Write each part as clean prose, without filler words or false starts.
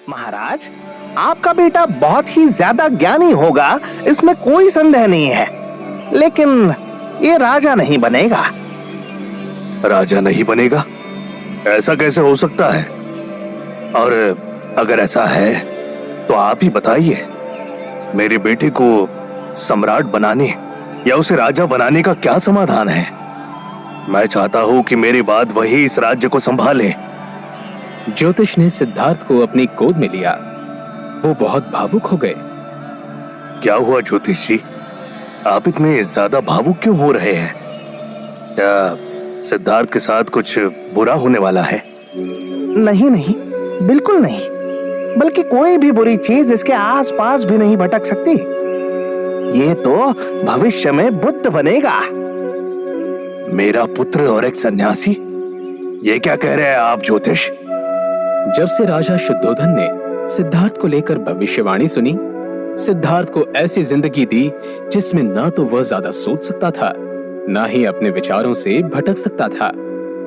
महाराज, आपका बेटा बहुत ही ज्यादा ज्ञानी होगा, इसमें कोई संदेह नहीं है, लेकिन ये राजा नहीं बनेगा। राजा नहीं बनेगा? ऐसा कैसे हो सकता है? और अगर ऐसा है तो आप ही बताइए, मेरे बेटे को सम्राट बनाने या उसे राजा बनाने का क्या समाधान है? मैं चाहता हूं कि मेरे बाद वही इस राज्य को संभाले। ज्योतिष ने सिद्धार्थ को अपनी गोद में लिया। वो बहुत भावुक हो गए। क्या हुआ ज्योतिष जी, आप इतने ज्यादा भावुक क्यों हो रहे हैं? क्या सिद्धार्थ के साथ कुछ बुरा होने वाला है? नहीं नहीं, बिल्कुल नहीं, बल्कि कोई भी बुरी चीज इसके आसपास भी नहीं भटक सकती। ये तो भविष्य में बुद्ध बनेगा। मेरा पुत्र और एक सन्यासी? ये क्या कह रहे हैं आप ज्योतिष? जब से राजा शुद्धोधन ने सिद्धार्थ को लेकर भविष्यवाणी सुनी, सिद्धार्थ को ऐसी जिंदगी दी जिसमें ना तो वह ज्यादा सोच सकता था, ना ही अपने विचारों से भटक सकता था।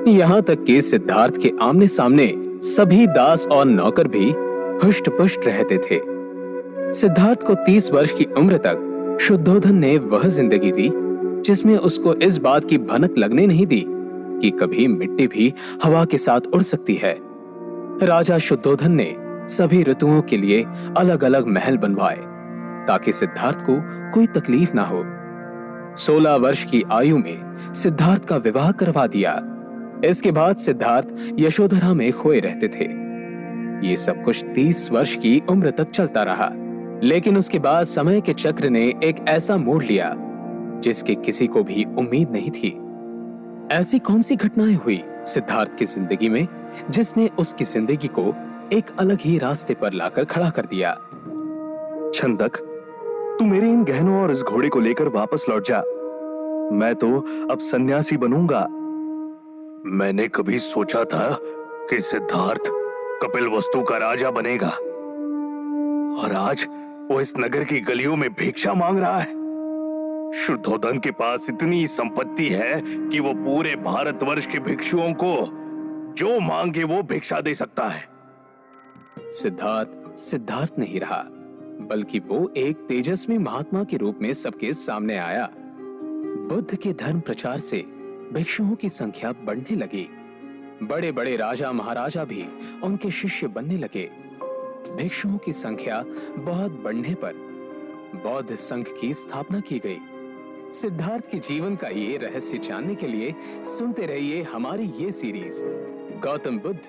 यहाँ तक कि सिद्धार्थ के आमने सामने सभी दास और नौकर भी हुष्ट पुष्ट रहते थे। सिद्धार्थ को 30 वर्ष की उम्र तक शुद्धोधन ने वह जिंदगी दी जिसमें उसको इस बात की भनक लगने नहीं दी कि कभी मिट्टी भी हवा के साथ उड़ सकती है। राजा शुद्धोधन ने सभी ऋतुओं के लिए अलग अलग महल बनवाए ताकि सिद्धार्थ को कोई तकलीफ ना हो। 16 वर्ष की आयु में सिद्धार्थ का विवाह करवा दिया। इसके बाद सिद्धार्थ यशोधरा में खोए रहते थे। ये सब कुछ 30 वर्ष की उम्र तक चलता रहा, लेकिन उसके बाद समय के चक्र ने एक ऐसा मोड़ लिया जिसकी किसी को भी उम्मीद नहीं थी। ऐसी कौन सी घटनाएं हुई सिद्धार्थ की जिंदगी में जिसने उसकी जिंदगी को एक अलग ही रास्ते पर लाकर खड़ा कर दिया? छंदक, तू मेरे इन गहनों और इस घोड़े को लेकर वापस लौट जा। मैं तो अब सन्यासी बनूंगा। मैंने कभी सोचा था कि सिद्धार्थ कपिलवस्तु का राजा बनेगा, और आज वो इस नगर की गलियों में भिक्षा मांग रहा है। शुद्धोधन के पास इतनी संपत्ति है कि वो पूरे भारतवर्ष के भिक्षुओं को जो मांगे वो भिक्षा दे सकता है। सिद्धार्थ सिद्धार्थ नहीं रहा, बल्कि वो एक तेजस्वी महात्मा के रूप में सबके सामने आया। बुद्ध के धर्म प्रचार से भिक्षुओं की संख्या बढ़ने लगी। बड़े बड़े राजा महाराजा भी उनके शिष्य बनने लगे। भिक्षुओं की संख्या बहुत बढ़ने पर बौद्ध संघ की स्थापना की गई। सिद्धार्थ के जीवन का ये रहस्य जानने के लिए सुनते रहिए हमारी ये सीरीज गौतम बुद्ध